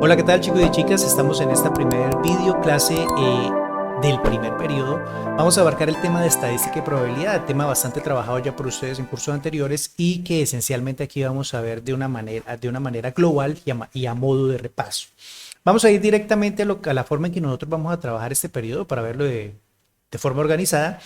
Hola, ¿qué tal chicos y chicas? Estamos en esta primer video clase del primer periodo. Vamos a abarcar el tema de estadística y probabilidad, tema bastante trabajado ya por ustedes en cursos anteriores y que esencialmente aquí vamos a ver de una manera global y a modo de repaso. Vamos a ir directamente a la forma en que nosotros vamos a trabajar este periodo para verlo de forma organizada.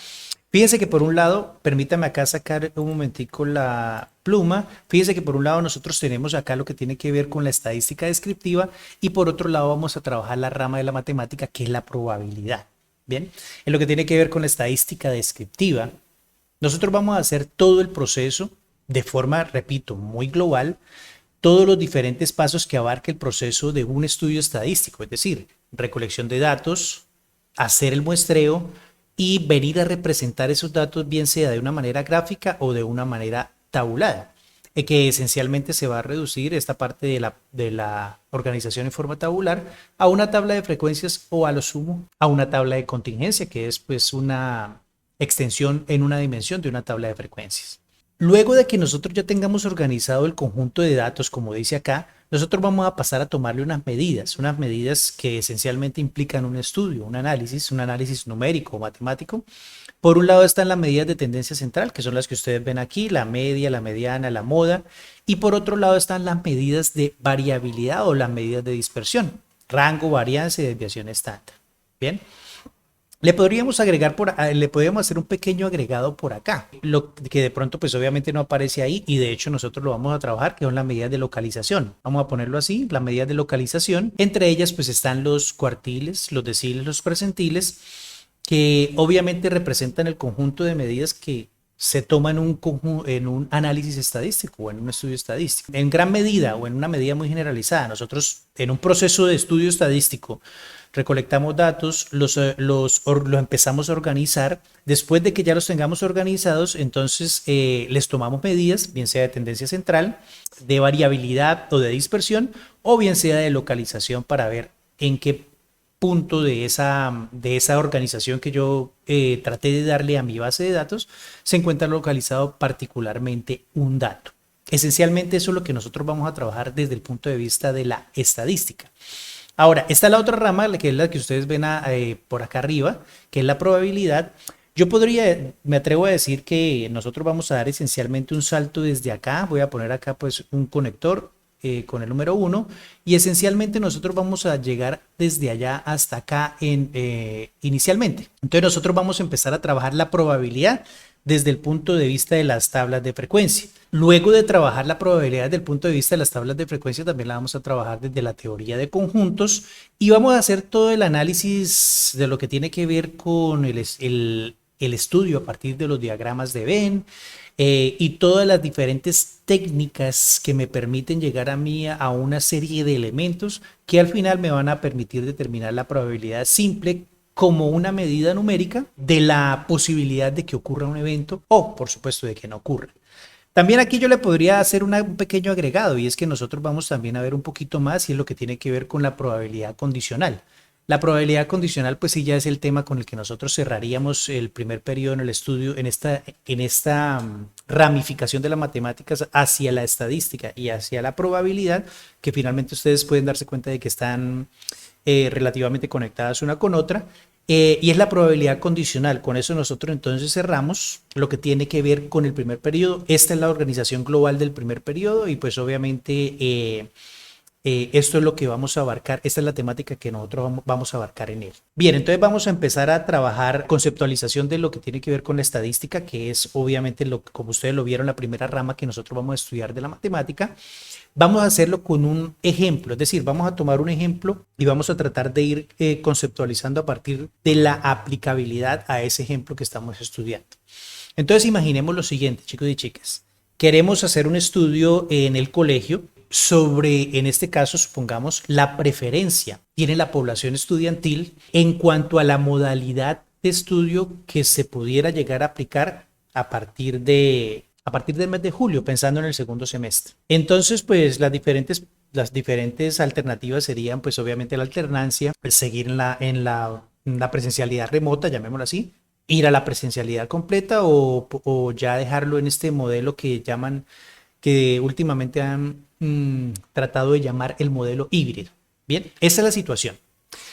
Fíjense que por un lado, permítame acá sacar un momentico la pluma. Fíjense que por un lado nosotros tenemos acá lo que tiene que ver con la estadística descriptiva y por otro lado vamos a trabajar la rama de la matemática que es la probabilidad. Bien, en lo que tiene que ver con la estadística descriptiva, nosotros vamos a hacer todo el proceso de forma, repito, muy global, todos los diferentes pasos que abarca el proceso de un estudio estadístico, es decir, recolección de datos, hacer el muestreo y venir a representar esos datos, bien sea de una manera gráfica o de una manera tabulada, que esencialmente se va a reducir esta parte de la organización en forma tabular a una tabla de frecuencias o a lo sumo a una tabla de contingencia, que es pues una extensión en una dimensión de una tabla de frecuencias. Luego de que nosotros ya tengamos organizado el conjunto de datos, como dice acá, nosotros vamos a pasar a tomarle unas medidas que esencialmente implican un estudio, un análisis numérico o matemático. Por un lado están las medidas de tendencia central, que son las que ustedes ven aquí, la media, la mediana, la moda, y por otro lado están las medidas de variabilidad o las medidas de dispersión, rango, varianza y desviación estándar. Bien. Le podríamos hacer un pequeño agregado por acá, lo que de pronto pues obviamente no aparece ahí y de hecho nosotros lo vamos a trabajar, que son las medidas de localización. Vamos a ponerlo así, las medidas de localización. Entre ellas pues están los cuartiles, los deciles, los percentiles, que obviamente representan el conjunto de medidas que se toma en un análisis estadístico o en un estudio estadístico. En gran medida o en una medida muy generalizada, nosotros en un proceso de estudio estadístico recolectamos datos, los empezamos a organizar. Después de que ya los tengamos organizados, entonces les tomamos medidas, bien sea de tendencia central, de variabilidad o de dispersión, o bien sea de localización para ver en qué punto de esa organización que yo traté de darle a mi base de datos se encuentra localizado particularmente un dato. Esencialmente eso es lo que nosotros vamos a trabajar desde el punto de vista de la estadística. Ahora, esta es la otra rama, que es la que ustedes ven por acá arriba, que es la probabilidad. Me atrevo a decir que nosotros vamos a dar esencialmente un salto desde acá. Voy a poner acá pues un conector con el número 1 y esencialmente nosotros vamos a llegar desde allá hasta acá inicialmente. Entonces nosotros vamos a empezar a trabajar la probabilidad desde el punto de vista de las tablas de frecuencia. Luego de trabajar la probabilidad desde el punto de vista de las tablas de frecuencia, también la vamos a trabajar desde la teoría de conjuntos y vamos a hacer todo el análisis de lo que tiene que ver con el estudio a partir de los diagramas de Venn y todas las diferentes técnicas que me permiten llegar a mí a una serie de elementos que al final me van a permitir determinar la probabilidad simple como una medida numérica de la posibilidad de que ocurra un evento o, por supuesto, de que no ocurra. También aquí yo le podría hacer un pequeño agregado y es que nosotros vamos también a ver un poquito más y es lo que tiene que ver con la probabilidad condicional. La probabilidad condicional pues sí ya es el tema con el que nosotros cerraríamos el primer periodo en el estudio, en esta ramificación de las matemáticas hacia la estadística y hacia la probabilidad, que finalmente ustedes pueden darse cuenta de que están relativamente conectadas una con otra. Y es la probabilidad condicional. Con eso nosotros entonces cerramos lo que tiene que ver con el primer periodo. Esta es la organización global del primer periodo y pues obviamente esto es lo que vamos a abarcar, esta es la temática que nosotros vamos a abarcar en él. Bien, entonces vamos a empezar a trabajar conceptualización de lo que tiene que ver con la estadística, que es obviamente como ustedes lo vieron, la primera rama que nosotros vamos a estudiar de la matemática. Vamos a hacerlo con un ejemplo, es decir, vamos a tomar un ejemplo y vamos a tratar de ir conceptualizando a partir de la aplicabilidad a ese ejemplo que estamos estudiando. Entonces imaginemos lo siguiente, chicos y chicas. Queremos hacer un estudio en el colegio sobre, en este caso, supongamos, la preferencia tiene la población estudiantil en cuanto a la modalidad de estudio que se pudiera llegar a aplicar a partir del mes de julio, pensando en el segundo semestre. Entonces, pues las diferentes alternativas serían, pues obviamente la alternancia, el seguir en la presencialidad remota, llamémoslo así, ir a la presencialidad completa o ya dejarlo en este modelo que últimamente han tratado de llamar el modelo híbrido. Bien, esa es la situación.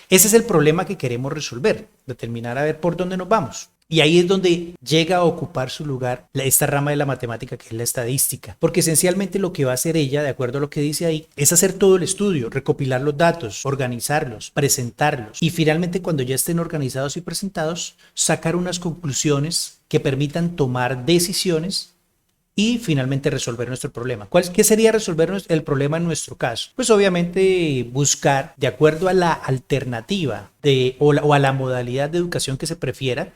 Ese es el problema que queremos resolver, determinar a ver por dónde nos vamos. Y ahí es donde llega a ocupar su lugar esta rama de la matemática que es la estadística. Porque esencialmente lo que va a hacer ella, de acuerdo a lo que dice ahí, es hacer todo el estudio, recopilar los datos, organizarlos, presentarlos. Y finalmente cuando ya estén organizados y presentados, sacar unas conclusiones que permitan tomar decisiones y finalmente resolver nuestro problema. ¿Qué sería resolver el problema en nuestro caso? Pues obviamente buscar, de acuerdo a la alternativa o a la modalidad de educación que se prefiera,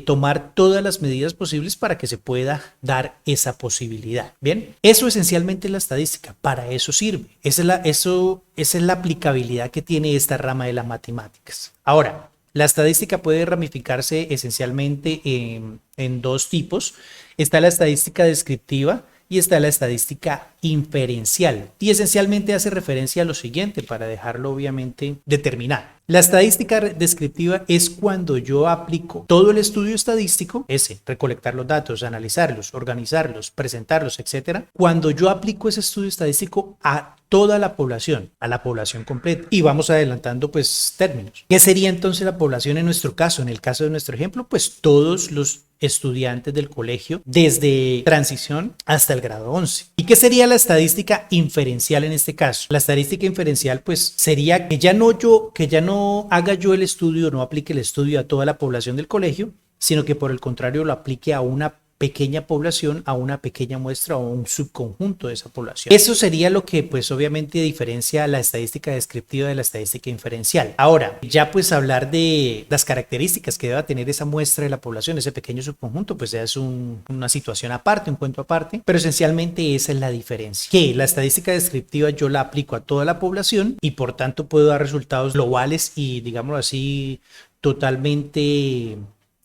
tomar todas las medidas posibles para que se pueda dar esa posibilidad. Bien, eso esencialmente es la estadística, para eso sirve. Esa es la aplicabilidad que tiene esta rama de las matemáticas. Ahora, la estadística puede ramificarse esencialmente en dos tipos. Está la estadística descriptiva y está la estadística inferencial. Y esencialmente hace referencia a lo siguiente para dejarlo obviamente determinado. La estadística descriptiva es cuando yo aplico todo el estudio estadístico, recolectar los datos, analizarlos, organizarlos, presentarlos, etcétera. Cuando yo aplico ese estudio estadístico a toda la población, a la población completa. Y vamos adelantando pues términos. ¿Qué sería entonces la población en nuestro caso? En el caso de nuestro ejemplo, pues todos los estudiantes del colegio desde transición hasta el grado 11. ¿Y qué sería la estadística inferencial en este caso? La estadística inferencial pues sería que ya no haga yo el estudio, no aplique el estudio a toda la población del colegio, sino que por el contrario lo aplique a una pequeña población, a una pequeña muestra o un subconjunto de esa población. Eso sería lo que pues obviamente diferencia la estadística descriptiva de la estadística inferencial. Ahora, ya pues hablar de las características que deba tener esa muestra de la población, ese pequeño subconjunto, pues ya es una situación aparte, un cuento aparte, pero esencialmente esa es la diferencia. Que la estadística descriptiva yo la aplico a toda la población y por tanto puedo dar resultados globales y digámoslo así, totalmente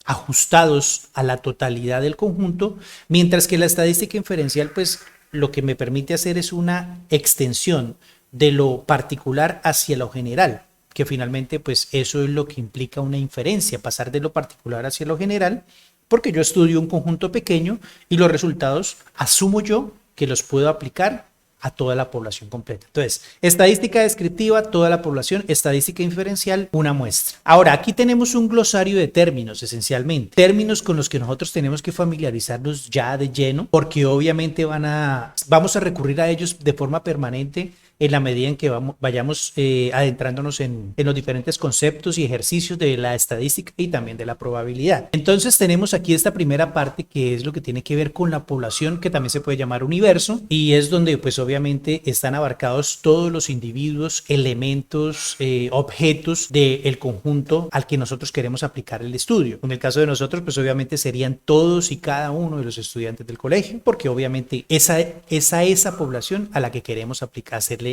ajustados a la totalidad del conjunto, mientras que la estadística inferencial pues lo que me permite hacer es una extensión de lo particular hacia lo general, que finalmente pues eso es lo que implica una inferencia, pasar de lo particular hacia lo general, porque yo estudio un conjunto pequeño y los resultados asumo yo que los puedo aplicar a toda la población completa. Entonces, estadística descriptiva, toda la población, estadística inferencial, una muestra. Ahora, aquí tenemos un glosario de términos, esencialmente. Términos con los que nosotros tenemos que familiarizarnos ya de lleno, porque obviamente vamos a recurrir a ellos de forma permanente en la medida en que vayamos adentrándonos en los diferentes conceptos y ejercicios de la estadística y también de la probabilidad. Entonces tenemos aquí esta primera parte que es lo que tiene que ver con la población, que también se puede llamar universo, y es donde pues obviamente están abarcados todos los individuos, elementos, objetos del conjunto al que nosotros queremos aplicar el estudio. En el caso de nosotros pues obviamente serían todos y cada uno de los estudiantes del colegio, porque obviamente esa población a la que queremos aplicarle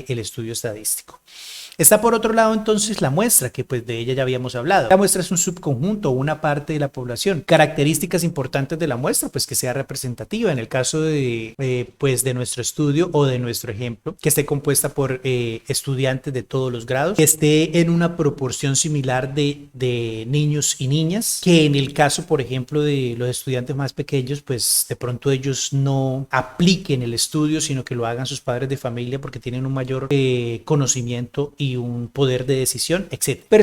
el estudio estadístico. Está por otro lado entonces la muestra, que pues de ella ya habíamos hablado. La muestra es un subconjunto o una parte de la población. Características importantes de la muestra, pues que sea representativa. En el caso de nuestro estudio o de nuestro ejemplo, que esté compuesta por estudiantes de todos los grados, que esté en una proporción similar de niños y niñas, que en el caso, por ejemplo, de los estudiantes más pequeños, pues de pronto ellos no apliquen el estudio, sino que lo hagan sus padres de familia porque tienen un mayor conocimiento y un poder de decisión, etc. Pero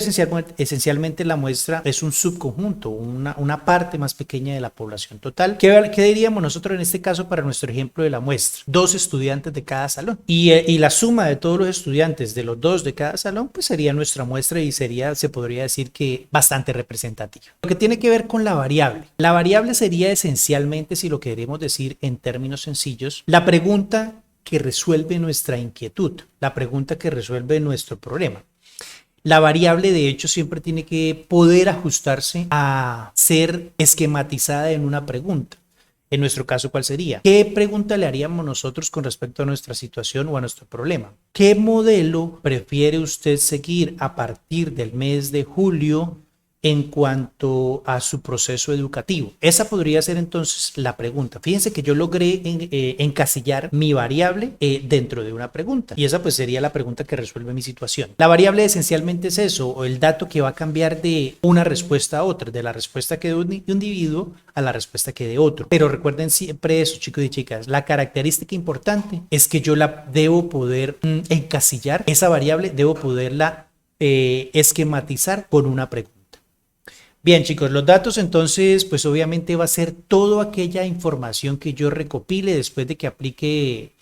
esencialmente la muestra es un subconjunto, una parte más pequeña de la población total. ¿Qué diríamos nosotros en este caso para nuestro ejemplo de la muestra? 2 estudiantes de cada salón. Y la suma de todos los estudiantes de los 2 de cada salón, pues sería nuestra muestra y se podría decir que bastante representativa. Lo que tiene que ver con la variable. La variable sería esencialmente, si lo queremos decir en términos sencillos, la pregunta que resuelve nuestra inquietud, la pregunta que resuelve nuestro problema. La variable, de hecho, siempre tiene que poder ajustarse a ser esquematizada en una pregunta. En nuestro caso, ¿cuál sería? ¿Qué pregunta le haríamos nosotros con respecto a nuestra situación o a nuestro problema? ¿Qué modelo prefiere usted seguir a partir del mes de julio en cuanto a su proceso educativo. Esa podría ser entonces la pregunta. Fíjense que yo logré encasillar mi variable dentro de una pregunta, y esa pues sería la pregunta que resuelve mi situación. La variable esencialmente es eso, o el dato que va a cambiar de una respuesta a otra, de la respuesta que de un individuo a la respuesta que de otro. Pero recuerden siempre eso, chicos y chicas, la característica importante es que yo la debo poder encasillar, esa variable debo poderla esquematizar con una pregunta. Bien, chicos, los datos entonces, pues obviamente va a ser toda aquella información que yo recopile después de que aplique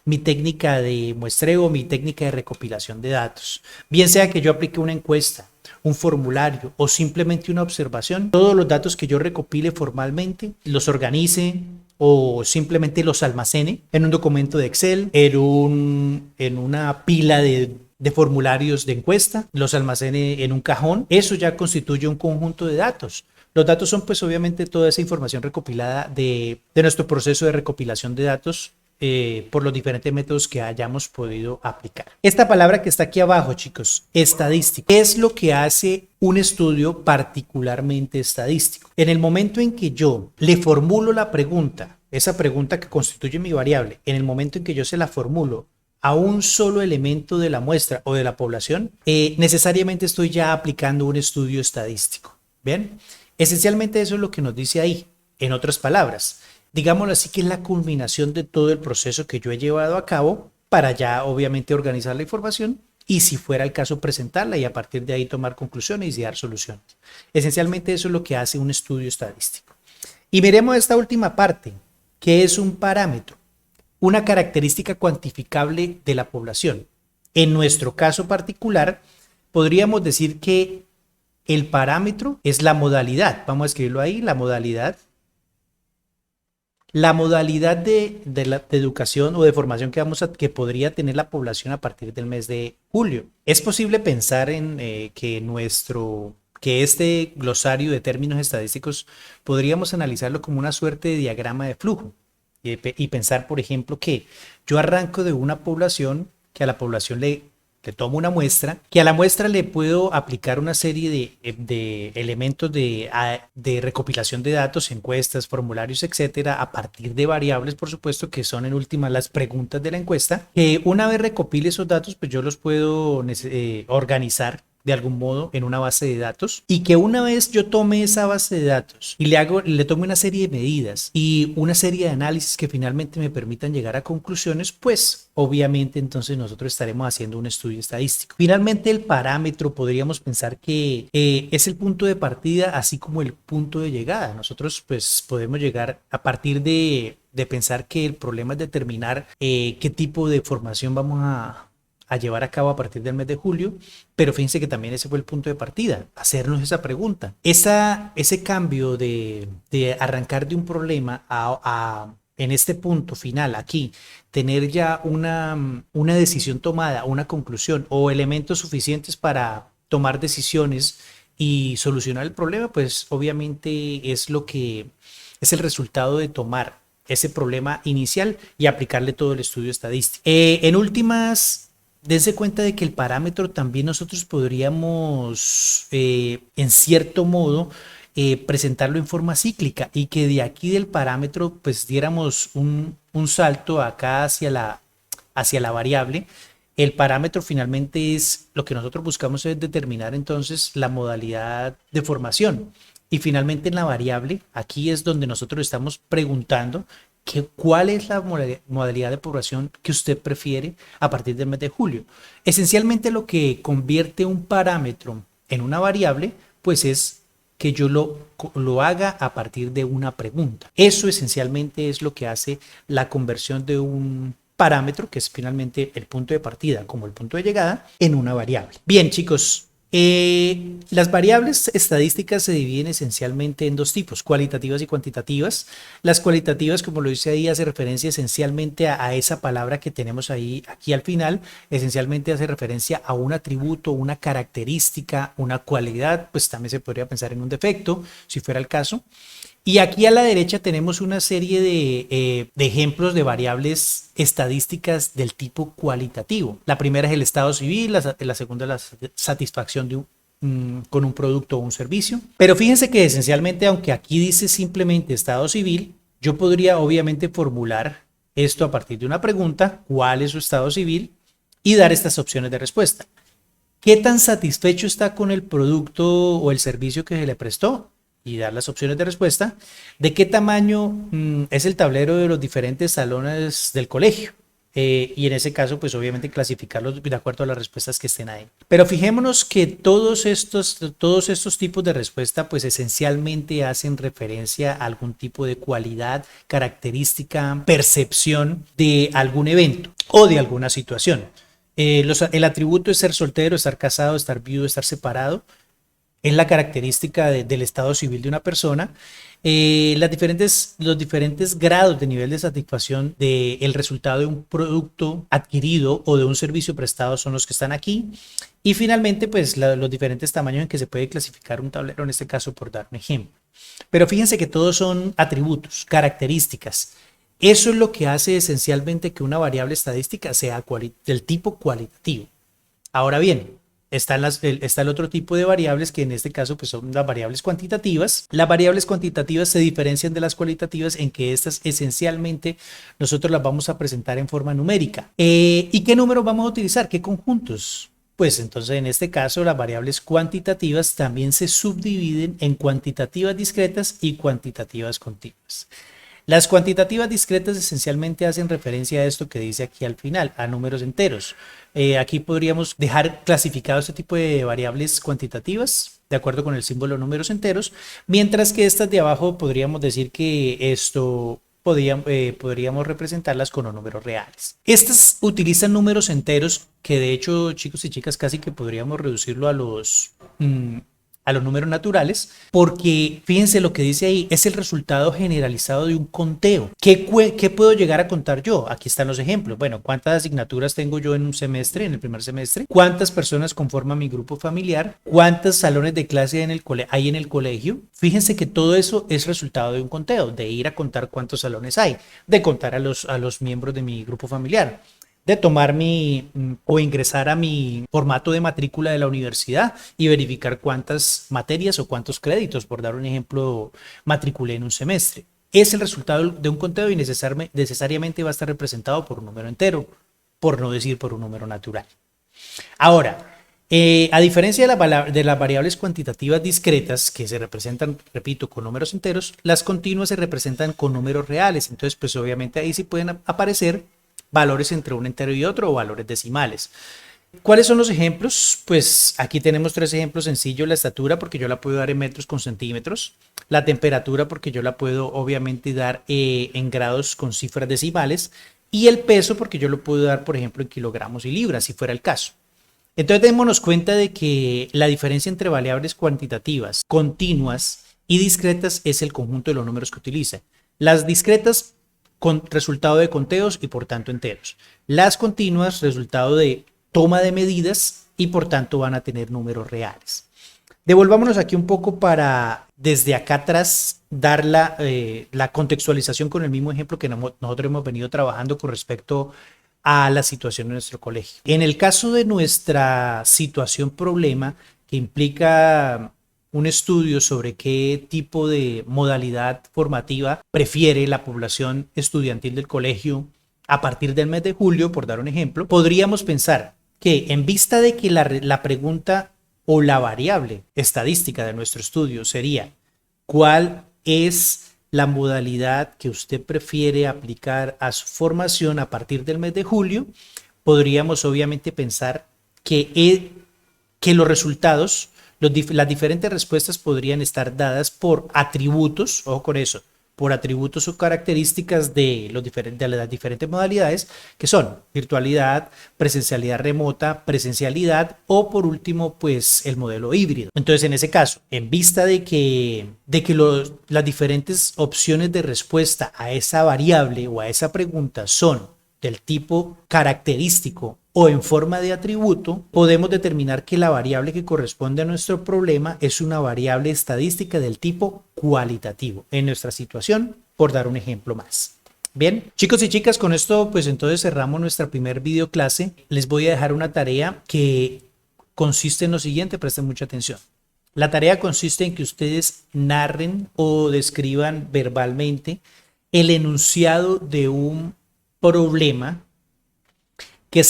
mi técnica de muestreo, mi técnica de recopilación de datos. Bien sea que yo aplique una encuesta, un formulario o simplemente una observación, todos los datos que yo recopile formalmente, los organice o simplemente los almacene en un documento de Excel, en una pila de formularios de encuesta, los almacene en un cajón, eso ya constituye un conjunto de datos. Los datos son pues obviamente toda esa información recopilada de nuestro proceso de recopilación de datos por los diferentes métodos que hayamos podido aplicar. Esta palabra que está aquí abajo, chicos, estadística, es lo que hace un estudio particularmente estadístico. En el momento en que yo le formulo la pregunta, esa pregunta que constituye mi variable, en el momento en que yo se la formulo a un solo elemento de la muestra o de la población, necesariamente estoy ya aplicando un estudio estadístico. ¿Bien? Esencialmente eso es lo que nos dice ahí. En otras palabras, digámoslo así, que es la culminación de todo el proceso que yo he llevado a cabo para ya obviamente organizar la información y, si fuera el caso, presentarla y a partir de ahí tomar conclusiones y dar soluciones. Esencialmente eso es lo que hace un estudio estadístico. Y miremos esta última parte, que es un parámetro, una característica cuantificable de la población. En nuestro caso particular, podríamos decir que el parámetro es la modalidad. Vamos a escribirlo ahí, la modalidad. La modalidad de educación o de formación que podría tener la población a partir del mes de julio. Es posible pensar en que este glosario de términos estadísticos podríamos analizarlo como una suerte de diagrama de flujo y pensar, por ejemplo, que yo arranco de una población, que a la población le tomo una muestra, que a la muestra le puedo aplicar una serie de elementos de recopilación de datos, encuestas, formularios, etcétera, a partir de variables, por supuesto, que son en última las preguntas de la encuesta, que una vez recopile esos datos, pues yo los puedo organizar de algún modo en una base de datos, y que una vez yo tome esa base de datos y le tome una serie de medidas y una serie de análisis que finalmente me permitan llegar a conclusiones, pues obviamente entonces nosotros estaremos haciendo un estudio estadístico. Finalmente, el parámetro podríamos pensar que es el punto de partida así como el punto de llegada. Nosotros pues podemos llegar a partir de pensar que el problema es determinar qué tipo de formación vamos a llevar a cabo a partir del mes de julio, pero fíjense que también ese fue el punto de partida, hacernos esa pregunta. Ese cambio de arrancar de un problema en este punto final, aquí, tener ya una decisión tomada, una conclusión o elementos suficientes para tomar decisiones y solucionar el problema, pues obviamente es el resultado de tomar ese problema inicial y aplicarle todo el estudio estadístico. En últimas, dense cuenta de que el parámetro también nosotros podríamos, en cierto modo, presentarlo en forma cíclica, y que de aquí del parámetro pues diéramos un salto acá hacia la variable. El parámetro finalmente es lo que nosotros buscamos, es determinar entonces la modalidad de formación. Y finalmente en la variable, aquí es donde nosotros estamos preguntando cuál es la modalidad de población que usted prefiere a partir del mes de julio. Esencialmente lo que convierte un parámetro en una variable, pues es que yo lo haga a partir de una pregunta. Eso esencialmente es lo que hace la conversión de un parámetro, que es finalmente el punto de partida como el punto de llegada, en una variable. Bien, chicos, las variables estadísticas se dividen esencialmente en dos tipos, cualitativas y cuantitativas. Las cualitativas, como lo dice ahí, hace referencia esencialmente a esa palabra que tenemos ahí, aquí al final. Esencialmente hace referencia a un atributo, una característica, una cualidad, pues también se podría pensar en un defecto, si fuera el caso. Y aquí a la derecha tenemos una serie de ejemplos de variables estadísticas del tipo cualitativo. La primera es el estado civil, la segunda es la satisfacción con un producto o un servicio. Pero fíjense que esencialmente, aunque aquí dice simplemente estado civil, yo podría obviamente formular esto a partir de una pregunta, ¿cuál es su estado civil? Y dar estas opciones de respuesta. ¿Qué tan satisfecho está con el producto o el servicio que se le prestó? Y dar las opciones de respuesta. ¿De qué tamaño es el tablero de los diferentes salones del colegio? Y en ese caso, pues obviamente clasificarlos de acuerdo a las respuestas que estén ahí. Pero fijémonos que todos estos tipos de respuesta, pues esencialmente hacen referencia a algún tipo de cualidad, característica, percepción de algún evento o de alguna situación. El atributo es ser soltero, estar casado, estar viudo, estar separado. Es la característica del estado civil de una persona. Los diferentes grados de nivel de satisfacción del resultado de un producto adquirido o de un servicio prestado son los que están aquí. Y finalmente, pues los diferentes tamaños en que se puede clasificar un tablero, en este caso por dar un ejemplo. Pero fíjense que todos son atributos, características. Eso es lo que hace esencialmente que una variable estadística sea del tipo cualitativo. Ahora bien, está el otro tipo de variables que en este caso pues son las variables cuantitativas. Las variables cuantitativas se diferencian de las cualitativas en que estas esencialmente nosotros las vamos a presentar en forma numérica. ¿Y qué números vamos a utilizar? ¿Qué conjuntos? Pues entonces en este caso las variables cuantitativas también se subdividen en cuantitativas discretas y cuantitativas continuas. Las cuantitativas discretas esencialmente hacen referencia a esto que dice aquí al final, a números enteros. Aquí podríamos dejar clasificado este tipo de variables cuantitativas de acuerdo con el símbolo números enteros, mientras que estas de abajo podríamos decir que esto podríamos representarlas con los números reales. Estas utilizan números enteros que de hecho, chicos y chicas, casi que podríamos reducirlo a los números naturales, porque fíjense lo que dice ahí, es el resultado generalizado de un conteo. ¿Qué puedo llegar a contar yo? Aquí están los ejemplos. Bueno, ¿cuántas asignaturas tengo yo en un semestre, en el primer semestre? ¿Cuántas personas conforman mi grupo familiar? ¿Cuántos salones de clase hay en el colegio? Fíjense que todo eso es resultado de un conteo, de ir a contar cuántos salones hay, de contar a los miembros de mi grupo familiar, de tomar o ingresar a mi formato de matrícula de la universidad y verificar cuántas materias o cuántos créditos, por dar un ejemplo, matriculé en un semestre. Es el resultado de un conteo y necesariamente va a estar representado por un número entero, por no decir por un número natural. Ahora, a diferencia de las variables cuantitativas discretas que se representan, repito, con números enteros, las continuas se representan con números reales. Entonces, pues obviamente ahí sí pueden aparecer valores entre un entero y otro o valores decimales. ¿Cuáles son los ejemplos? Pues aquí tenemos tres ejemplos sencillos: la estatura, porque yo la puedo dar en metros con centímetros; la temperatura, porque yo la puedo obviamente dar en grados con cifras decimales; y el peso, porque yo lo puedo dar, por ejemplo, en kilogramos y libras, si fuera el caso. Entonces démonos cuenta de que la diferencia entre variables cuantitativas, continuas y discretas es el conjunto de los números que utiliza. Las discretas, con resultado de conteos y por tanto enteros. Las continuas, resultado de toma de medidas y por tanto van a tener números reales. Devolvámonos aquí un poco para desde acá atrás dar la contextualización con el mismo ejemplo que nosotros hemos venido trabajando con respecto a la situación de nuestro colegio. En el caso de nuestra situación problema, que implica un estudio sobre qué tipo de modalidad formativa prefiere la población estudiantil del colegio a partir del mes de julio, por dar un ejemplo, podríamos pensar que en vista de que la pregunta o la variable estadística de nuestro estudio sería ¿cuál es la modalidad que usted prefiere aplicar a su formación a partir del mes de julio? Podríamos obviamente pensar que los resultados, las diferentes respuestas podrían estar dadas por atributos, ojo con eso, por atributos o características de las diferentes modalidades, que son virtualidad, presencialidad remota, presencialidad o por último pues el modelo híbrido. Entonces en ese caso, en vista de que las diferentes opciones de respuesta a esa variable o a esa pregunta son del tipo característico o en forma de atributo, podemos determinar que la variable que corresponde a nuestro problema es una variable estadística del tipo cualitativo en nuestra situación, por dar un ejemplo más. Bien, chicos y chicas, con esto pues entonces cerramos nuestra primer video clase. Les voy a dejar una tarea que consiste en lo siguiente, presten mucha atención. La tarea consiste en que ustedes narren o describan verbalmente el enunciado de un problema que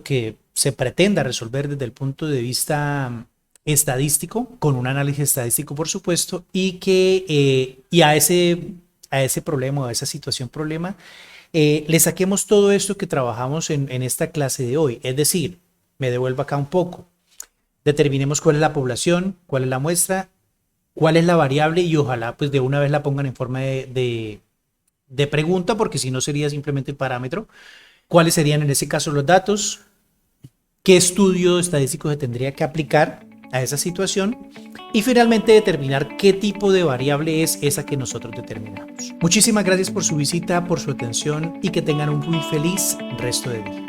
que se pretenda resolver desde el punto de vista estadístico, con un análisis estadístico, por supuesto, y a ese problema o a esa situación problema, le saquemos todo esto que trabajamos en esta clase de hoy. Es decir, me devuelvo acá un poco. Determinemos cuál es la población, cuál es la muestra, cuál es la variable y ojalá pues de una vez la pongan en forma de pregunta, porque si no sería simplemente el parámetro. ¿Cuáles serían en ese caso los datos? ¿Qué estudio estadístico se tendría que aplicar a esa situación? Y finalmente determinar qué tipo de variable es esa que nosotros determinamos. Muchísimas gracias por su visita, por su atención y que tengan un muy feliz resto de día.